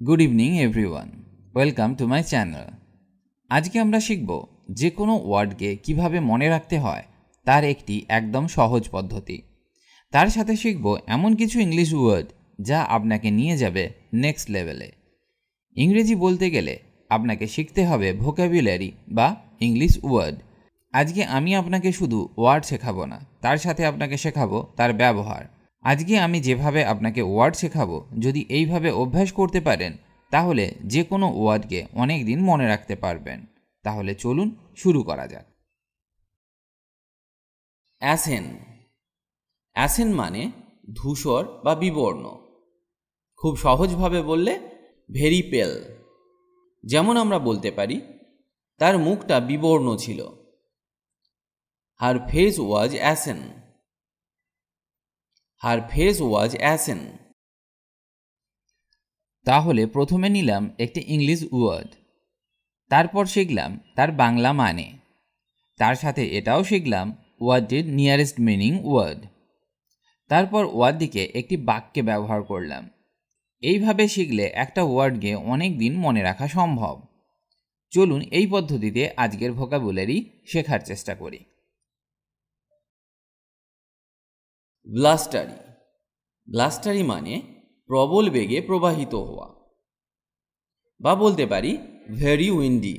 Good evening everyone, welcome to my channel. আজকে আমরা শিখব যে কোনো ওয়ার্ডকে কিভাবে মনে রাখতে হয় তার একটি একদম সহজ পদ্ধতি। তার সাথে শিখব এমন কিছু ইংলিশ ওয়ার্ড যা আপনাকে নিয়ে যাবে নেক্সট লেভেলে। ইংরেজি বলতে গেলে আপনাকে শিখতে হবে ভোকাবুলারি বা ইংলিশ ওয়ার্ড। আজকে আমি আপনাকে শুধু ওয়ার্ড শেখাবো না, তার সাথে আপনাকে শেখাবো তার ব্যবহার। আজকে আমি যেভাবে আপনাকে ওয়ার্ড শেখাবো, যদি এইভাবে অভ্যাস করতে পারেন তাহলে যে কোনো ওয়ার্ডকে অনেক দিন মনে রাখতে পারবেন। তাহলে চলুন শুরু করা যাক। অ্যাসেন। অ্যাসেন মানে ধূসর বা বিবর্ণ। খুব সহজভাবে বললে ভেরি পেল। যেমন আমরা বলতে পারি তার মুখটা বিবর্ণ ছিল। Her face was ashen. Her face was ashen. তাহলে প্রথমে নিলাম একটি ইংলিশ ওয়ার্ড, তারপর শিখলাম তার বাংলা মানে, তার সাথে এটাও শিখলাম ওয়ার্ডটির নিয়ারেস্ট মিনিং ওয়ার্ড, তারপর ওয়ার্ডটিকে একটি বাক্যে ব্যবহার করলাম। এইভাবে শিখলে একটা ওয়ার্ডকে অনেক দিন মনে রাখা সম্ভব। চলুন এই পদ্ধতিতে আজকের ভোকাবুলারি শেখার চেষ্টা করি। ব্লাস্টারি। ব্লাস্টারি মানে প্রবল বেগে প্রবাহিত হওয়া, বা বলতে পারি ভেরি উইন্ডি।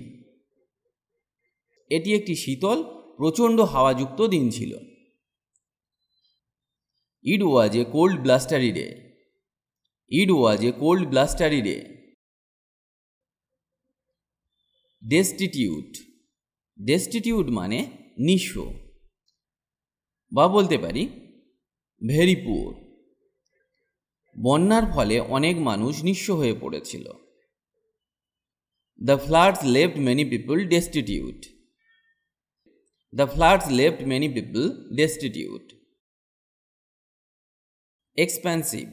এটি একটি শীতল প্রচণ্ড হাওয়াযুক্ত দিন ছিল। ইট ওয়াজ এ কোল্ড ব্লাস্টারি ডে। ইট ওয়াজ এ কোল্ড ব্লাস্টারি ডে। ডেস্টিটিউট। ডেস্টিটিউট মানে নিঃস্ব, বা বলতে পারি ভেরি পুয়ার। বন্যার ফলে অনেক মানুষ নিঃস্ব হয়ে পড়েছিল। The floods left many people destitute. The floods left many people destitute. Expensive.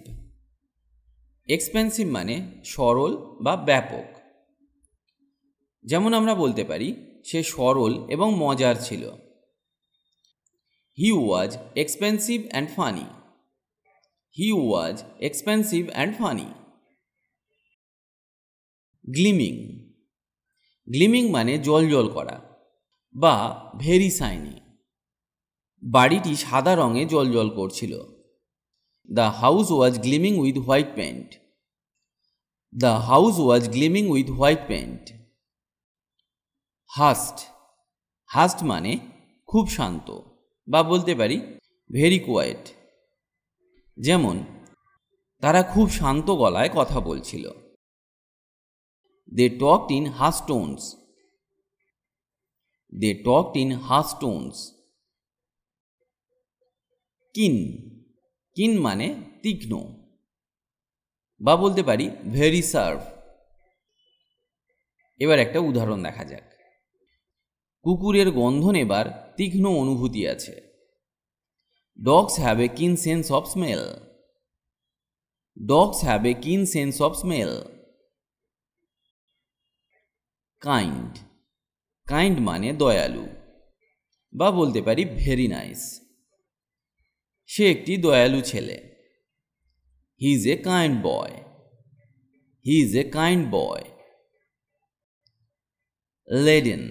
Expensive মানে সরল বা ব্যাপক। যেমন আমরা বলতে পারি সে সরল এবং মজার ছিল। He was expensive and funny. He was expensive and funny. Gleaming. Gleaming মানে জ্বলজ্বল করা বা ভেরি শাইনি। বাড়িটি সাদা রঙে জ্বলজ্বল করছিল। The house was gleaming with white paint. The house was gleaming with white paint. Hushed. Hushed মানে খুব শান্ত, বা বলতে পারি ভেরি কোয়েট। যেমন তারা খুব শান্ত গলায় কথা বলছিল। They talked in hushed tones. They talked in hushed tones. Keen. Keen মানে তীক্ষ্ণ, বা বলতে পারি ভেরি শার্প। এবার একটা উদাহরণ দেখা যাক। কুকুরের গন্ধ নেবার তীক্ষ্ণ অনুভূতি আছে। Dogs have a keen sense of smell. Dogs have a keen sense of smell. Kind. Kind মানে দয়ালু, বা বলতে পারি ভেরি নাইস। সে একটি দয়ালু ছেলে। He is a kind boy. He is a kind boy. Laden.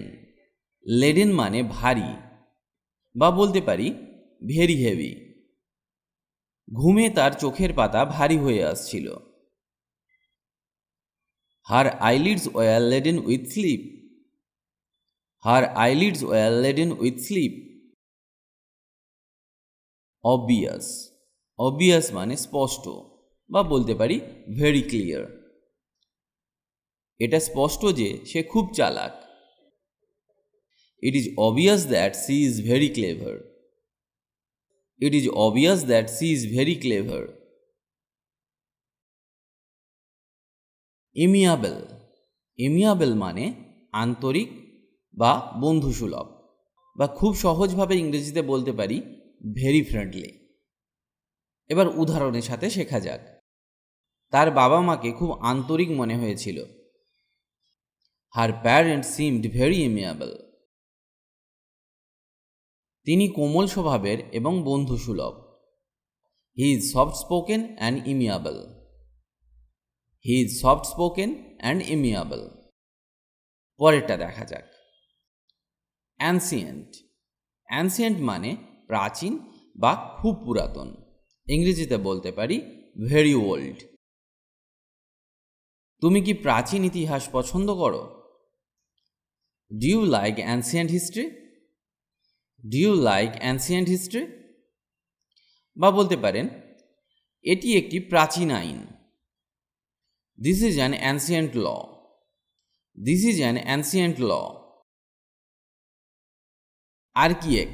Laden মানে ভারী, বা বলতে পারি ভেরি হেভি। ঘুমে তার চোখের পাতা ভারী হয়ে আসছিল। Her eyelids were laden with sleep. Her eyelids were laden with sleep. Obvious. Obvious মানে স্পষ্ট, বা বলতে পারি ভেরি ক্লিয়ার। এটা স্পষ্ট যে সে খুব চালাক। It is obvious that she is very clever. It is obvious that she is very clever. Amiable. Amiable মানে আন্তরিক বা বন্ধুসুলভ, বা খুব সহজভাবে ইংরেজিতে বলতে পারি ভেরি ফ্রেন্ডলি। এবার উদাহরণের সাথে শেখা যাক। তার বাবা মাকে খুব আন্তরিক মনে হয়েছিল। Her parents seemed very amiable. তিনি কোমল স্বভাবের এবং বন্ধুসুলভ। He is soft spoken and amiable. He is soft spoken and amiable. পরেরটা দেখা যাক। অ্যানসিয়েন্ট। অ্যানসিয়েন্ট মানে প্রাচীন বা খুব পুরাতন। ইংরেজিতে বলতে পারি ভেরি ওল্ড। তুমি কি প্রাচীন ইতিহাস পছন্দ করো? Do you like ancient history? Do you like ancient history? বা বলতে পারেন এটি একটি প্রাচীন আইন। This is an ancient law. This is an ancient law. Archaic.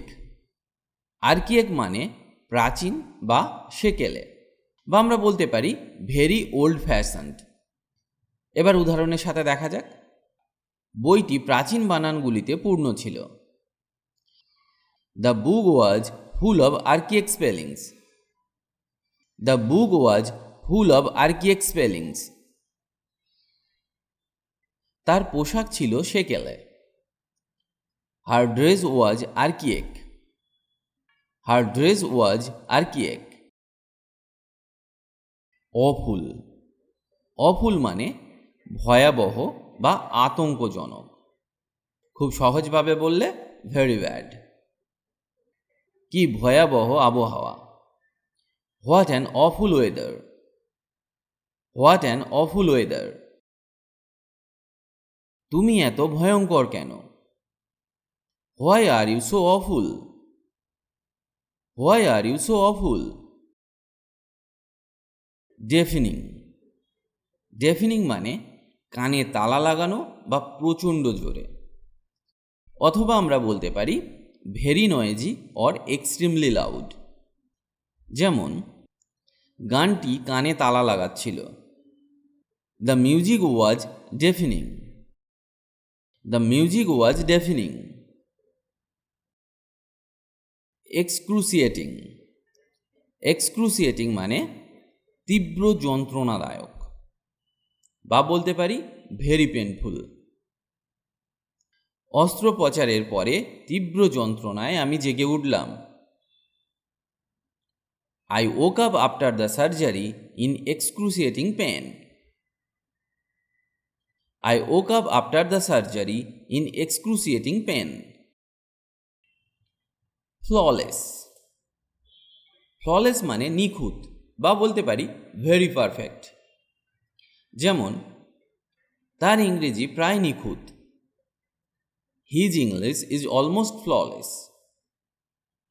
Archaic মানে প্রাচীন বা সেকেলে, বা আমরা বলতে পারি ভেরি ওল্ড ফ্যাশনড। এবার উদাহরণের সাথে দেখা যাক। বইটি প্রাচীন বানানগুলিতে পূর্ণ ছিল। The book was full of archaic spellings. The book was full of archaic spellings. তার পোশাক ছিল সেকেলে। Her dress was archaic. Her dress was archaic. Awful. Awful মানে ভয়াবহ বা আতঙ্কজনক। খুব সহজভাবে বললে ভেরি ব্যাড। কি ভয়াবহ আবহাওয়া। What an awful weather. What an awful weather. তুমি এত ভয়ঙ্কর কেন? Why are you so awful. Why are you so awful. Deafening. Deafening মানে কানে তালা লাগানো বা প্রচণ্ড জোরে, অথবা আমরা বলতে পারি very noisy or extremely loud. যেমন গানটি কানে তালা লাগাচ্ছিল। The music was deafening. The music was deafening. Excruciating. Excruciating মানে তীব্র যন্ত্রণাদায়ক, বা বলতে পারি ভেরি পেনফুল। অস্ত্রোপচারের পরে তীব্র যন্ত্রণায় আমি জেগে উঠলাম। I woke up after the surgery in excruciating pain. I woke up after the surgery in excruciating pain. Flawless. Flawless মানে নিখুঁত, বা বলতে পারি ভেরি পারফেক্ট। যেমন তার ইংরেজি প্রায় নিখুঁত। His English is almost flawless.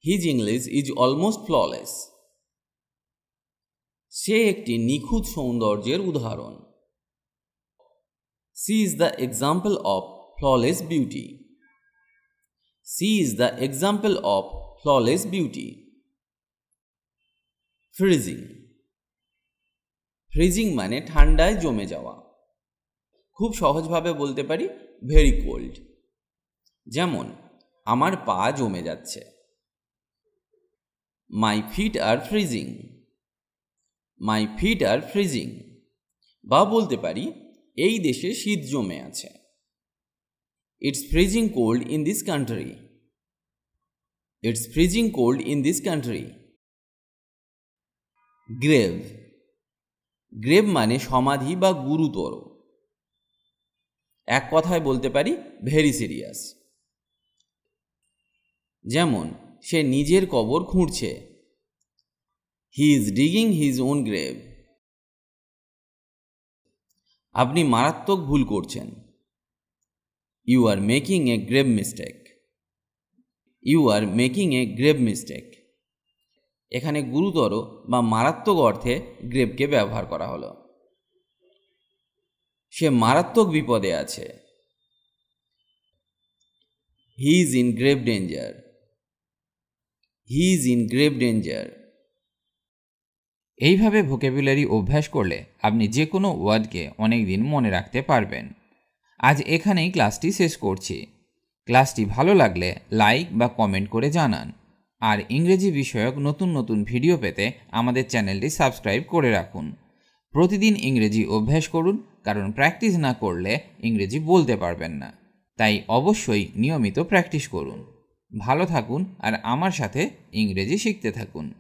His English is almost flawless. সে একটি নিখুঁত সৌন্দর্যের উদাহরণ। She is the example of flawless beauty. She is the example of flawless beauty. Freezing. Freezing মানে ঠান্ডায় জমে যাওয়া। খুব সহজভাবে বলতে পারি ভেরি কোল্ড। যেমন আমার পা জমে যাচ্ছে। My feet are freezing. My feet are freezing. বা বলতে পারি এই দেশে শীত জমে আছে। It's freezing cold in this country. It's freezing cold in this country. Grave. Grave মানে সমাধি বা গুরুতর। এক কথায় বলতে পারি ভেরি সিরিয়াস। যেমন সে নিজের কবর খুঁড়ছে। He is digging his own grave. আপনি মারাত্মক ভুল করছেন। You are making a grave mistake. You are making a grave mistake. এখানে গুরুতর বা মারাত্মক অর্থে গ্রেভকে ব্যবহার করা হলো। সে মারাত্মক বিপদে আছে। He is in grave danger. He is in grave danger. এইভাবে ভোকাবুলারি অভ্যাস করলে আপনি যে কোনো ওয়ার্ডকে অনেক দিন মনে রাখতে পারবেন। আজ এখানেই ক্লাসটি শেষ করছি। ক্লাসটি ভালো লাগলে লাইক বা কমেন্ট করে জানান। আর ইংরেজি বিষয়ক নতুন নতুন ভিডিও পেতে আমাদের চ্যানেলটি সাবস্ক্রাইব করে রাখুন। প্রতিদিন ইংরেজি অভ্যাস করুন, কারণ প্র্যাকটিস না করলে ইংরেজি বলতে পারবেন না। তাই অবশ্যই নিয়মিত প্র্যাকটিস করুন। ভালো থাকুন আর আমার সাথে ইংরেজি শিখতে থাকুন।